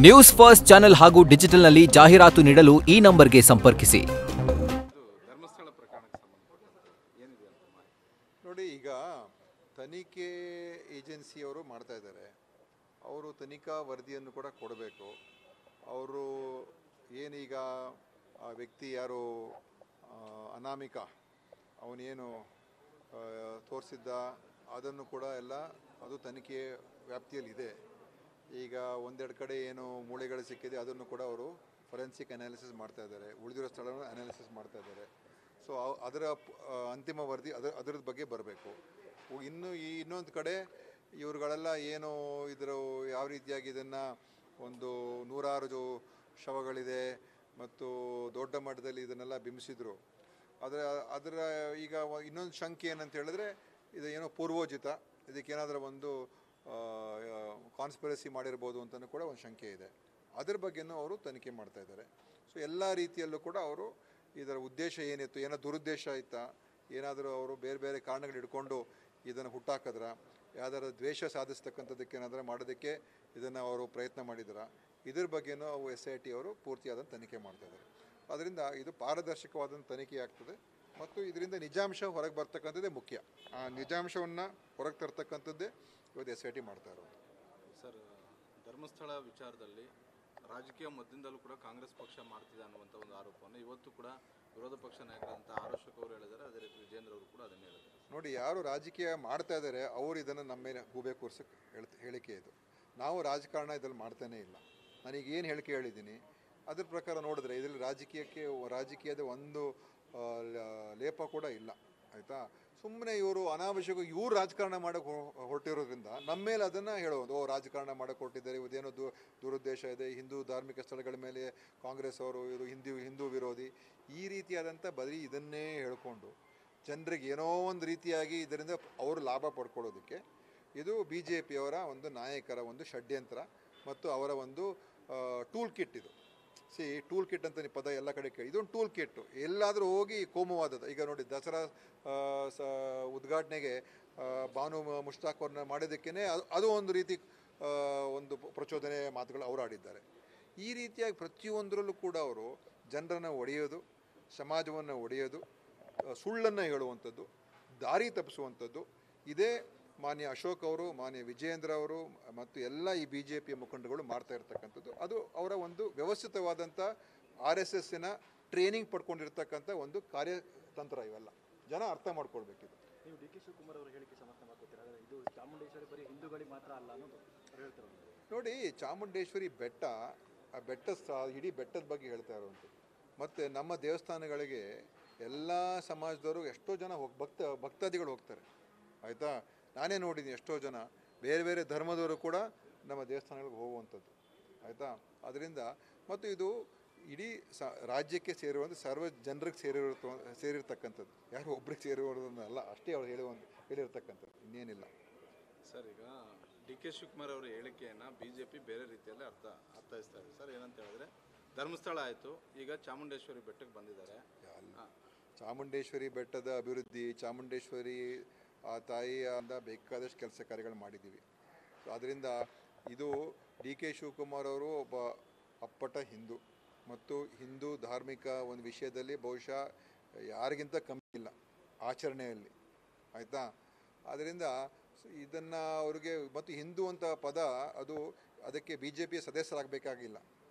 News first channel ಹಾಗೂ ಡಿಜಿಟಲ್ನಲ್ಲಿ ಜಾಹೀರಾತು ನೀಡಲು ಈ ನಂಬರ್ಗೆ ಸಂಪರ್ಕಿಸಿ. ನೋಡಿ, ಈಗ ತನಿಖೆ ಏಜೆನ್ಸಿಯವರು ಮಾಡ್ತಾ ಇದ್ದಾರೆ. ಅವರು ತನಿಖಾ ವರದಿಯನ್ನು ಕೂಡ ಕೊಡಬೇಕು. ಅವರು ಏನೀಗ ಆ ವ್ಯಕ್ತಿ ಯಾರು ಅನಾಮಿಕ ಅವನೇನು ತೋರಿಸಿದ್ದ ಅದನ್ನು ಕೂಡ ಎಲ್ಲ ಅದು ತನಿಖೆ ವ್ಯಾಪ್ತಿಯಲ್ಲಿದೆ. ಈಗ ಒಂದೆರಡು ಕಡೆ ಏನು ಮೂಳೆಗಳು ಸಿಕ್ಕಿದೆ ಅದನ್ನು ಕೂಡ ಅವರು ಫೊರೆನ್ಸಿಕ್ ಅನಾಲಿಸಿಸ್ ಮಾಡ್ತಾ ಇದ್ದಾರೆ. ಉಳಿದಿರೋ ಸ್ಥಳವನ್ನು ಅನಾಲಿಸಿಸ್ ಮಾಡ್ತಾ ಇದ್ದಾರೆ. ಸೊ ಅದರ ಅಂತಿಮ ವರದಿ ಅದರ ಬಗ್ಗೆ ಬರಬೇಕು. ಇನ್ನೊಂದು ಕಡೆ ಇವ್ರುಗಳೆಲ್ಲ ಏನು ಯಾವ ರೀತಿಯಾಗಿ ಇದನ್ನು ಒಂದು 106 ಶವಗಳಿದೆ ಮತ್ತು ದೊಡ್ಡ ಮಟ್ಟದಲ್ಲಿ ಇದನ್ನೆಲ್ಲ ಬಿಂಬಿಸಿದ್ರು. ಅದರ ಈಗ ಇನ್ನೊಂದು ಶಂಕೆ ಏನಂತ ಹೇಳಿದ್ರೆ ಇದು ಏನೋ ಪೂರ್ವೋಚಿತ, ಇದಕ್ಕೇನಾದರೂ ಒಂದು ಕಾನ್ಸ್ಪಿರಸಿ ಮಾಡಿರ್ಬೋದು ಅಂತಲೂ ಕೂಡ ಒಂದು ಶಂಕೆ ಇದೆ. ಅದರ ಬಗ್ಗೆನೂ ಅವರು ತನಿಖೆ ಮಾಡ್ತಾ ಇದ್ದಾರೆ. ಸೊ ಎಲ್ಲ ರೀತಿಯಲ್ಲೂ ಕೂಡ ಅವರು ಇದರ ಉದ್ದೇಶ ಏನಿತ್ತು, ಏನೋ ದುರುದ್ದೇಶ ಇತ್ತಾ, ಏನಾದರೂ ಅವರು ಬೇರೆ ಬೇರೆ ಕಾರಣಗಳು ಇಟ್ಕೊಂಡು ಇದನ್ನು ಹುಟ್ಟಾಕಿದ್ರ, ಯಾವ್ದಾದ್ರು ದ್ವೇಷ ಸಾಧಿಸ್ತಕ್ಕಂಥದ್ದಕ್ಕೆ ಏನಾದರೂ ಮಾಡೋದಕ್ಕೆ ಇದನ್ನು ಅವರು ಪ್ರಯತ್ನ ಮಾಡಿದ್ರ, ಇದ್ರ ಬಗ್ಗೆನೂ ಅವು SIT ಅವರು ಪೂರ್ತಿಯಾದ ತನಿಖೆ ಮಾಡ್ತಾ ಇದ್ದಾರೆ. ಅದರಿಂದ ಇದು ಪಾರದರ್ಶಕವಾದಂಥ ತನಿಖೆ ಆಗ್ತದೆ ಮತ್ತು ಇದರಿಂದ ನಿಜಾಂಶ ಹೊರಗೆ ಬರ್ತಕ್ಕಂಥದ್ದೇ ಮುಖ್ಯ. ಆ ನಿಜಾಂಶವನ್ನು ಹೊರಗೆ ತರ್ತಕ್ಕಂಥದ್ದೇ ಇವತ್ತು SIT ಮಾಡ್ತಾ ಇರೋದು. ಸರ್, ಧರ್ಮಸ್ಥಳ ವಿಚಾರದಲ್ಲಿ ರಾಜಕೀಯ ಮಧ್ಯದಲ್ಲೂ ಕೂಡ ಕಾಂಗ್ರೆಸ್ ಪಕ್ಷ ಮಾಡ್ತಿದೆ ಅನ್ನುವಂಥ ಒಂದು ಆರೋಪವನ್ನು ಇವತ್ತು ಕೂಡ ವಿರೋಧ ಪಕ್ಷ ನಾಯಕರಂತ ಆರೋಶಕ್ ಅವರು ಹೇಳಿದ್ದಾರೆ. ಅದೇ ರೀತಿ ವಿಜೇಂದ್ರ ಅವರು ಕೂಡ ಅದನ್ನು ಹೇಳಿದ್ದಾರೆ. ನೋಡಿ, ಯಾರು ರಾಜಕೀಯ ಮಾಡ್ತಾ ಇದ್ದಾರೆ ಅವರು ಇದನ್ನು ನಮ್ಮ ಮೇಲೆ ಗೂಬೆ ಕೂರಿಸಕ್ಕೆ ಹೇಳಿಕೆ ಇದು. ನಾವು ರಾಜಕಾರಣ ಇದರಲ್ಲಿ ಮಾಡ್ತಾನೇ ಇಲ್ಲ. ನಾನೀಗ ಏನು ಹೇಳಿಕೆ ಹೇಳಿದ್ದೀನಿ ಅದ್ರ ಪ್ರಕಾರ ನೋಡಿದ್ರೆ ಇದರಲ್ಲಿ ರಾಜಕೀಯದ ಒಂದು ಲೇಪ ಕೂಡ ಇಲ್ಲ. ಆಯಿತಾ? ಸುಮ್ಮನೆ ಇವರು ಅನಾವಶ್ಯಕ ಇವರು ರಾಜಕಾರಣ ಮಾಡೋಕ್ಕೆ ಹೊರಟಿರೋದ್ರಿಂದ ನಮ್ಮ ಮೇಲೆ ಅದನ್ನು ಹೇಳೋದು, ರಾಜಕಾರಣ ಮಾಡೋಕ್ಕೆ ಹೊರಟಿದ್ದಾರೆ, ಇದೇನೋ ದುರುದ್ದೇಶ ಇದೆ, ಹಿಂದೂ ಧಾರ್ಮಿಕ ಸ್ಥಳಗಳ ಮೇಲೆ ಕಾಂಗ್ರೆಸ್ ಅವರು ಇವರು ಹಿಂದೂ ವಿರೋಧಿ, ಈ ರೀತಿಯಾದಂಥ ಬರೀ ಇದನ್ನೇ ಹೇಳ್ಕೊಂಡು ಜನರಿಗೆ ಏನೋ ಒಂದು ರೀತಿಯಾಗಿ ಇದರಿಂದ ಅವರು ಲಾಭ ಪಡ್ಕೊಳ್ಳೋದಕ್ಕೆ ಇದು BJPಯವರ ಒಂದು ನಾಯಕರ ಒಂದು ಷಡ್ಯಂತ್ರ ಮತ್ತು ಅವರ ಒಂದು ಟೂಲ್ ಕಿಟ್. ಇದು ಟೂಲ್ ಕಿಟ್ ಅಂತ ಪದ ಎಲ್ಲ ಕಡೆ ಕೇಳಿ, ಇದೊಂದು ಟೂಲ್ ಕಿಟ್ಟು. ಎಲ್ಲಾದರೂ ಹೋಗಿ ಕೋಮುವಾದದ, ಈಗ ನೋಡಿ ದಸರಾ ಉದ್ಘಾಟನೆಗೆ ಬಾನು ಮುಷ್ತಾಕ್ ಅವ್ರನ್ನ ಮಾಡೋದಕ್ಕೇ ಅದು ಒಂದು ರೀತಿ ಒಂದು ಪ್ರಚೋದನೆ ಮಾತುಗಳು ಅವರು ಆಡಿದ್ದಾರೆ. ಈ ರೀತಿಯಾಗಿ ಪ್ರತಿಯೊಂದರಲ್ಲೂ ಕೂಡ ಅವರು ಜನರನ್ನು ಒಡೆಯೋದು, ಸಮಾಜವನ್ನು ಒಡೆಯೋದು, ಸುಳ್ಳನ್ನು ಹೇಳುವಂಥದ್ದು, ದಾರಿ ತಪ್ಪಿಸುವಂಥದ್ದು, ಇದೇ ಮಾನ್ಯ ಅಶೋಕ್ ಅವರು, ಮಾನ್ಯ ವಿಜೇಂದ್ರ ಅವರು ಮತ್ತು ಎಲ್ಲ ಈ BJPಯ ಮುಖಂಡಗಳು ಮಾಡ್ತಾ ಇರ್ತಕ್ಕಂಥದ್ದು. ಅದು ಅವರ ಒಂದು ವ್ಯವಸ್ಥಿತವಾದಂಥ RSSನ ಟ್ರೈನಿಂಗ್ ಪಡ್ಕೊಂಡಿರ್ತಕ್ಕಂಥ ಒಂದು ಕಾರ್ಯತಂತ್ರ. ಇವೆಲ್ಲ ಜನ ಅರ್ಥ ಮಾಡ್ಕೊಳ್ಬೇಕಿದೆ. ನೀವು DK ಶಿವಕುಮಾರ್ ಅವರ ಹೇಳಿಕೆ ಸಮರ್ಥನೆ ಮಾಡ್ಕೊತೀರಾ? ಇದು ಚಾಮುಂಡೇಶ್ವರಿ ಬರೀ ಹಿಂದೂಗಳಿಗೆ ಮಾತ್ರ ಅಲ್ಲ ಅನ್ನೋದು ಹೇಳ್ತಾರೆ. ನೋಡಿ, ಚಾಮುಂಡೇಶ್ವರಿ ಬೆಟ್ಟ, ಆ ಇಡೀ ಬೆಟ್ಟದ ಬಗ್ಗೆ ಹೇಳ್ತಾ ಇರುವಂಥದ್ದು. ಮತ್ತು ನಮ್ಮ ದೇವಸ್ಥಾನಗಳಿಗೆ ಎಲ್ಲ ಸಮಾಜದವರು ಎಷ್ಟೋ ಜನ ಭಕ್ತಾದಿಗಳು ಹೋಗ್ತಾರೆ. ಆಯಿತಾ? ನಾನೇ ನೋಡಿದ್ದೀನಿ ಎಷ್ಟೋ ಜನ ಬೇರೆ ಬೇರೆ ಧರ್ಮದವರು ಕೂಡ ನಮ್ಮ ದೇವಸ್ಥಾನಗಳಿಗೆ ಹೋಗುವಂಥದ್ದು. ಆಯಿತಾ? ಅದರಿಂದ ಮತ್ತು ಇದು ಇಡೀ ರಾಜ್ಯಕ್ಕೆ ಸೇರುವಂಥ ಸರ್ವ ಜನರಿಗೆ ಸೇರಿರ್ತಕ್ಕಂಥದ್ದು, ಯಾರು ಒಬ್ರಿಗೆ ಸೇರಿರೋದನ್ನಲ್ಲ, ಅಷ್ಟೇ ಅವ್ರು ಹೇಳಿರ್ತಕ್ಕಂಥದ್ದು, ಇನ್ನೇನಿಲ್ಲ. ಸರ್, ಈಗ DK ಶಿವಕುಮಾರ್ ಅವರ ಹೇಳಿಕೆಯನ್ನು BJP ಬೇರೆ ರೀತಿಯಲ್ಲಿ ಅರ್ಥೈಸ್ತಾ ಇದೆ ಸರ್. ಏನಂತ ಹೇಳಿದ್ರೆ ಧರ್ಮಸ್ಥಳ ಆಯಿತು, ಈಗ ಚಾಮುಂಡೇಶ್ವರಿ ಬೆಟ್ಟಕ್ಕೆ ಬಂದಿದ್ದಾರೆ. ಚಾಮುಂಡೇಶ್ವರಿ ಬೆಟ್ಟದ ಅಭಿವೃದ್ಧಿ, ಚಾಮುಂಡೇಶ್ವರಿ ಆ ತಾಯಿಯಿಂದ ಬೇಕಾದಷ್ಟು ಕೆಲಸ ಕಾರ್ಯಗಳು ಮಾಡಿದ್ದೀವಿ. ಸೊ ಅದರಿಂದ ಇದು DK ಶಿವಕುಮಾರ್ ಅವರು ಒಬ್ಬ ಅಪ್ಪಟ ಹಿಂದೂ ಮತ್ತು ಹಿಂದೂ ಧಾರ್ಮಿಕ ಒಂದು ವಿಷಯದಲ್ಲಿ ಬಹುಶಃ ಯಾರಿಗಿಂತ ಕಮ್ಮಿ ಇಲ್ಲ ಆಚರಣೆಯಲ್ಲಿ. ಆಯಿತಾ? ಆದ್ದರಿಂದ ಇದನ್ನು ಅವ್ರಿಗೆ ಮತ್ತು ಹಿಂದೂ ಅಂತ ಪದ ಅದಕ್ಕೆ BJPಯ ಸದಸ್ಯರಾಗಬೇಕಾಗಿಲ್ಲ.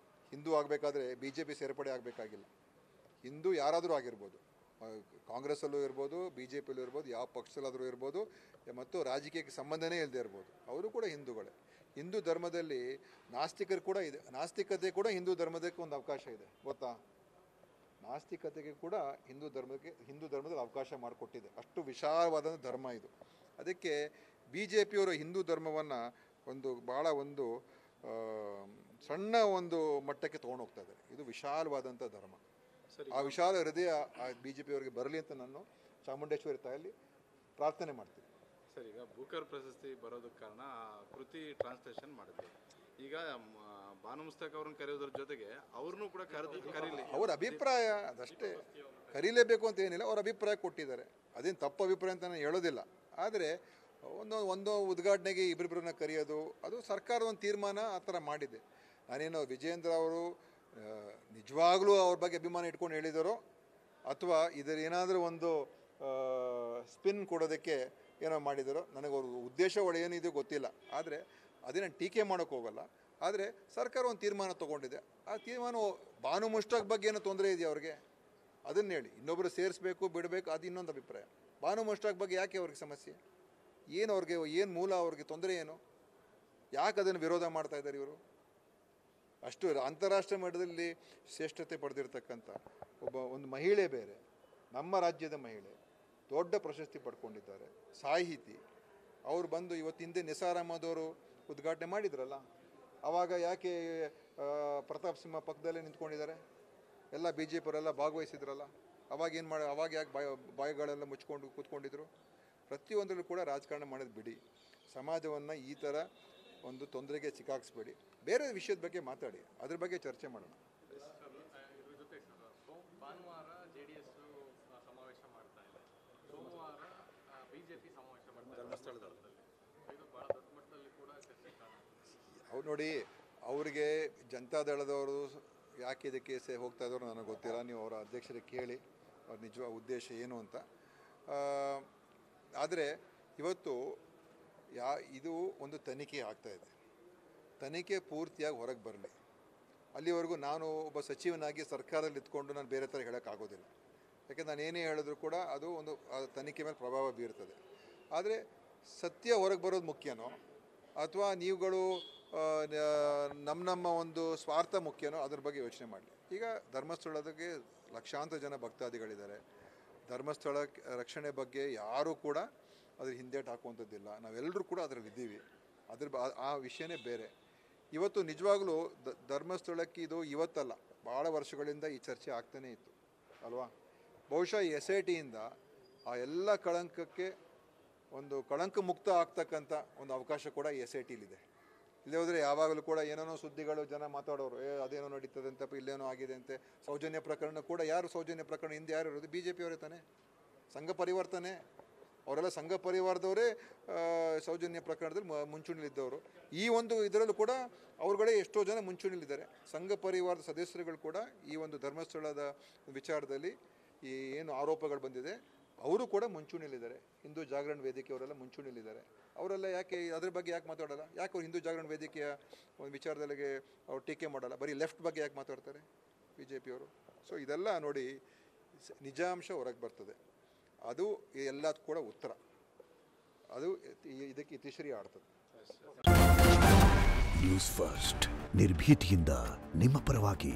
ಹಿಂದೂ ಆಗಬೇಕಾದ್ರೆ BJP ಸೇರ್ಪಡೆ ಆಗಬೇಕಾಗಿಲ್ಲ. ಹಿಂದೂ ಯಾರಾದರೂ ಆಗಿರ್ಬೋದು, ಕಾಂಗ್ರೆಸ್ಸಲ್ಲೂ ಇರ್ಬೋದು, BJPಯಲ್ಲೂ ಇರ್ಬೋದು, ಯಾವ ಪಕ್ಷದಲ್ಲಾದರೂ ಇರ್ಬೋದು, ಮತ್ತು ರಾಜಕೀಯಕ್ಕೆ ಸಂಬಂಧನೇ ಇಲ್ಲದೆ ಇರ್ಬೋದು, ಅವರು ಕೂಡ ಹಿಂದೂಗಳೇ. ಹಿಂದೂ ಧರ್ಮದಲ್ಲಿ ನಾಸ್ತಿಕರು ಕೂಡ ಇದೆ. ನಾಸ್ತಿಕತೆ ಕೂಡ ಹಿಂದೂ ಧರ್ಮದಕ್ಕೆ ಒಂದು ಅವಕಾಶ ಇದೆ, ಗೊತ್ತಾ? ನಾಸ್ತಿಕತೆಗೆ ಕೂಡ ಹಿಂದೂ ಧರ್ಮದಲ್ಲಿ ಅವಕಾಶ ಮಾಡಿಕೊಟ್ಟಿದೆ. ಅಷ್ಟು ವಿಶಾಲವಾದ ಧರ್ಮ ಇದು. ಅದಕ್ಕೆ BJPಯವರು ಹಿಂದೂ ಧರ್ಮವನ್ನು ಭಾಳ ಒಂದು ಸಣ್ಣ ಒಂದು ಮಟ್ಟಕ್ಕೆ ತೊಗೊಂಡು ಹೋಗ್ತಾ ಇದ್ದಾರೆ. ಇದು ವಿಶಾಲವಾದಂಥ ಧರ್ಮ. ಆ ವಿಶಾಲ ಹೃದಯ BJPಯವರಿಗೆ ಬರಲಿ ಅಂತ ನಾನು ಚಾಮುಂಡೇಶ್ವರಿ ತಾಯಲ್ಲಿ ಪ್ರಾರ್ಥನೆ ಮಾಡ್ತೀನಿ. ಸರ್, ಈಗ ಬೂಕರ್ ಪ್ರಶಸ್ತಿ ಬರೋದಕ್ಕೆ ಕಾರಣ ಕೃತಿ ಟ್ರಾನ್ಸ್ಲೇಷನ್ ಮಾಡಿದ್ವಿ. ಈಗ ಬಾನು ಮುಸ್ತಾಕ್ ಅವ್ರನ್ನ ಕರೆಯೋದ್ರ ಜೊತೆಗೆ ಅವ್ರನ್ನೂ ಕೂಡ ಕರೀಲಿ, ಅವ್ರ ಅಭಿಪ್ರಾಯ ಅದಷ್ಟೇ, ಕರೀಲೇಬೇಕು ಅಂತ ಏನಿಲ್ಲ, ಅವ್ರ ಅಭಿಪ್ರಾಯ ಕೊಟ್ಟಿದ್ದಾರೆ. ಅದೇನು ತಪ್ಪು ಅಭಿಪ್ರಾಯ ಅಂತ ನಾನು ಹೇಳೋದಿಲ್ಲ. ಆದರೆ ಒಂದು ಉದ್ಘಾಟನೆಗೆ ಇಬ್ಬರಿಬ್ಬರನ್ನ ಕರೆಯೋದು ಅದು ಸರ್ಕಾರದ ಒಂದು ತೀರ್ಮಾನ ಆ ಥರ ಮಾಡಿದೆ. ನಾನೇನು ವಿಜೇಂದ್ರ ಅವರು ನಿಜವಾಗ್ಲೂ ಅವ್ರ ಬಗ್ಗೆ ಅಭಿಮಾನ ಇಟ್ಕೊಂಡು ಹೇಳಿದಾರೋ ಅಥವಾ ಇದರ ಏನಾದರೂ ಒಂದು ಸ್ಪಿನ್ ಕೊಡೋದಕ್ಕೆ ಏನೋ ಮಾಡಿದಾರೋ, ನನಗೆ ಅವ್ರ ಉದ್ದೇಶ ಏನಿದೆ ಗೊತ್ತಿಲ್ಲ. ಆದರೆ ಅದನ್ನು ಟೀಕೆ ಮಾಡೋಕ್ಕೆ ಹೋಗಲ್ಲ. ಆದರೆ ಸರ್ಕಾರ ಒಂದು ತೀರ್ಮಾನ ತೊಗೊಂಡಿದೆ. ಆ ತೀರ್ಮಾನ ಭಾನು ಮುಷ್ತಾಕ್ ಬಗ್ಗೆ ಏನೋ ತೊಂದರೆ ಇದೆಯಾ ಅವ್ರಿಗೆ, ಅದನ್ನು ಹೇಳಿ. ಇನ್ನೊಬ್ಬರು ಸೇರಿಸ್ಬೇಕು ಬಿಡಬೇಕು ಅದು ಇನ್ನೊಂದು ಅಭಿಪ್ರಾಯ. ಭಾನು ಮುಷ್ತಾಕ್ ಬಗ್ಗೆ ಯಾಕೆ ಅವ್ರಿಗೆ ಸಮಸ್ಯೆ, ಏನು ಅವ್ರಿಗೆ ಏನು ಮೂಲ, ಅವ್ರಿಗೆ ತೊಂದರೆ ಏನು, ಯಾಕೆ ಅದನ್ನು ವಿರೋಧ ಮಾಡ್ತಾ ಇದ್ದಾರೆ ಇವರು? ಅಷ್ಟು ಅಂತಾರಾಷ್ಟ್ರೀಯ ಮಟ್ಟದಲ್ಲಿ ಶ್ರೇಷ್ಠತೆ ಪಡೆದಿರ್ತಕ್ಕಂಥ ಒಂದು ಮಹಿಳೆ ಬೇರೆ, ನಮ್ಮ ರಾಜ್ಯದ ಮಹಿಳೆ, ದೊಡ್ಡ ಪ್ರಶಸ್ತಿ ಪಡ್ಕೊಂಡಿದ್ದಾರೆ, ಸಾಹಿತಿ. ಅವರು ಬಂದು ಇವತ್ತು ಹಿಂದೆ ನಿಸಾರ್ ಅಹಮದ್ ಅವರು ಉದ್ಘಾಟನೆ ಮಾಡಿದ್ರಲ್ಲ, ಆವಾಗ ಯಾಕೆ ಪ್ರತಾಪ್ ಸಿಂಹ ಪಕ್ಕದಲ್ಲೇ ನಿಂತ್ಕೊಂಡಿದ್ದಾರೆ? ಎಲ್ಲ ಬಿ ಜೆ ಪಿಯವರೆಲ್ಲ ಭಾಗವಹಿಸಿದ್ರಲ್ಲ, ಅವಾಗ ಏನು ಮಾಡಿ, ಅವಾಗ ಯಾಕೆ ಬಾಯಿಗಳೆಲ್ಲ ಮುಚ್ಕೊಂಡು ಕೂತ್ಕೊಂಡಿದ್ರು? ಪ್ರತಿಯೊಂದರಲ್ಲೂ ಕೂಡ ರಾಜಕಾರಣ ಮಾಡೋದು ಬಿಡಿ, ಸಮಾಜವನ್ನು ಈ ಥರ ಒಂದು ತೊಂದರೆಗೆ ಸಿಕ್ಕಾಕ್ಸ್ಬೇಡಿ. ಬೇರೆ ವಿಷಯದ ಬಗ್ಗೆ ಮಾತಾಡಿ, ಅದ್ರ ಬಗ್ಗೆ ಚರ್ಚೆ ಮಾಡೋಣ. ಭಾನುವಾರ JDS ಸಮಾವೇಶ ಮಾಡ್ತಾ ಇದೆ, ಸೋಮವಾರ ಬಿಜೆಪಿ ಸಮಾವೇಶ ಮಾಡ್ತಾ ಧರ್ಮಸ್ಥಳದಲ್ಲಿ. ಇದು ಬಹಳ ದೊಡ್ಡ ಮಟ್ಟದಲ್ಲಿ ಕೂಡ ಚರ್ಚೆ ಕಾಣುತ್ತೆ. ಅವ್ರು ನೋಡಿ, ಅವ್ರಿಗೆ ಜನತಾದಳದವರು ಯಾಕೆ ಇದಕ್ಕೆ ಹೋಗ್ತಾ ಇದ್ದವರು ನನಗೆ ಗೊತ್ತಿಲ್ಲ. ನೀವು ಅವರ ಅಧ್ಯಕ್ಷರಿಗೆ ಕೇಳಿ ಅವ್ರ ನಿಜವಾದ ಉದ್ದೇಶ ಏನು ಅಂತ. ಆದರೆ ಇವತ್ತು ಇದು ಒಂದು ತನಿಖೆ ಆಗ್ತಾಯಿದೆ. ತನಿಖೆ ಪೂರ್ತಿಯಾಗಿ ಹೊರಗೆ ಬರಲಿ, ಅಲ್ಲಿವರೆಗೂ ನಾನು ಒಬ್ಬ ಸಚಿವನಾಗಿ ಸರ್ಕಾರದಲ್ಲಿ ಇದ್ಕೊಂಡು ನಾನು ಬೇರೆ ಥರ ಹೇಳೋಕ್ಕಾಗೋದಿಲ್ಲ. ಯಾಕೆಂದ್ರೆ ನಾನು ಏನೇ ಹೇಳಿದ್ರು ಕೂಡ ಅದು ಒಂದು ತನಿಖೆ ಮೇಲೆ ಪ್ರಭಾವ ಬೀರ್ತದೆ. ಆದರೆ ಸತ್ಯ ಹೊರಗೆ ಬರೋದು ಮುಖ್ಯನೋ ಅಥವಾ ನೀವುಗಳು ನಮ್ಮ ಒಂದು ಸ್ವಾರ್ಥ ಮುಖ್ಯನೋ ಅದ್ರ ಬಗ್ಗೆ ಯೋಚನೆ ಮಾಡಲಿ. ಈಗ ಧರ್ಮಸ್ಥಳದಾಗೆ ಲಕ್ಷಾಂತರ ಜನ ಭಕ್ತಾದಿಗಳಿದ್ದಾರೆ. ಧರ್ಮಸ್ಥಳ ರಕ್ಷಣೆ ಬಗ್ಗೆ ಯಾರೂ ಕೂಡ ಅದ್ರ ಹಿಂದೇಟು ಹಾಕುವಂಥದ್ದಿಲ್ಲ. ನಾವೆಲ್ಲರೂ ಕೂಡ ಅದರಲ್ಲಿದ್ದೀವಿ. ಆ ವಿಷಯನೇ ಬೇರೆ. ಇವತ್ತು ನಿಜವಾಗ್ಲೂ ಧರ್ಮಸ್ಥಳಕ್ಕೆ ಇದು ಇವತ್ತಲ್ಲ, ಭಾಳ ವರ್ಷಗಳಿಂದ ಈ ಚರ್ಚೆ ಆಗ್ತಾನೇ ಇತ್ತು ಅಲ್ವಾ? ಬಹುಶಃ SITಯಿಂದ ಆ ಎಲ್ಲ ಕಳಂಕಕ್ಕೆ ಒಂದು ಕಳಂಕ ಮುಕ್ತ ಆಗ್ತಕ್ಕಂಥ ಒಂದು ಅವಕಾಶ ಕೂಡ SITಲಿದೆ. ಇಲ್ಲೇ ಹೋದರೆ ಯಾವಾಗಲೂ ಕೂಡ ಏನೇನೋ ಸುದ್ದಿಗಳು ಜನ ಮಾತಾಡೋರು, ಅದೇನೋ ನಡೀತದೆ ಅಂತಪ್ಪ, ಇಲ್ಲೇನೋ ಆಗಿದೆ ಅಂತೆ. ಸೌಜನ್ಯ ಪ್ರಕರಣ ಕೂಡ, ಯಾರು ಸೌಜನ್ಯ ಪ್ರಕರಣ ಹಿಂದೆ ಯಾರು ಇರೋದು? BJP ಅವರೇ ತಾನೆ, ಸಂಘ ಪರಿವಾರ್ತಾನೆ. ಅವರೆಲ್ಲ ಸಂಘ ಪರಿವಾರದವರೇ ಸೌಜನ್ಯ ಪ್ರಕರಣದಲ್ಲಿ ಮುಂಚೂಣಿಲಿದ್ದವರು. ಈ ಒಂದು ಇದರಲ್ಲೂ ಕೂಡ ಅವ್ರುಗಳೇ ಎಷ್ಟೋ ಜನ ಮುಂಚೂಣಿಲಿದ್ದಾರೆ. ಸಂಘ ಪರಿವಾರದ ಸದಸ್ಯರುಗಳು ಕೂಡ ಈ ಒಂದು ಧರ್ಮಸ್ಥಳದ ವಿಚಾರದಲ್ಲಿ ಈ ಏನು ಆರೋಪಗಳು ಬಂದಿದೆ ಅವರು ಕೂಡ ಮುಂಚೂಣಿಲಿದ್ದಾರೆ. ಹಿಂದೂ ಜಾಗರಣ ವೇದಿಕೆಯವರೆಲ್ಲ ಮುಂಚೂಣಿಲಿದ್ದಾರೆ. ಅವರೆಲ್ಲ ಯಾಕೆ ಅದ್ರ ಬಗ್ಗೆ ಯಾಕೆ ಮಾತಾಡೋಲ್ಲ? ಯಾಕೆ ಅವ್ರು ಹಿಂದೂ ಜಾಗರಣ ವೇದಿಕೆಯ ಒಂದು ವಿಚಾರದಲ್ಲಿಗೆ ಅವ್ರು ಟೀಕೆ ಮಾಡಲ್ಲ? ಬರೀ ಲೆಫ್ಟ್ ಬಗ್ಗೆ ಯಾಕೆ ಮಾತಾಡ್ತಾರೆ BJPಯವರು? ಸೊ ಇದೆಲ್ಲ ನೋಡಿ, ನಿಜಾಂಶ ಹೊರಗೆ ಬರ್ತದೆ. ಅದು ಎಲ್ಲದಕ್ಕೂ ಕೂಡ ಉತ್ತರ, ಅದು ಇದಕ್ಕೆ ಇತಿಶ್ರೀ ಆಡ್ತದೆ. ನ್ಯೂಸ್ ಫಸ್ಟ್, ನಿರ್ಭೀತಿಯಿಂದ ನಿಮ್ಮ ಪರವಾಗಿ.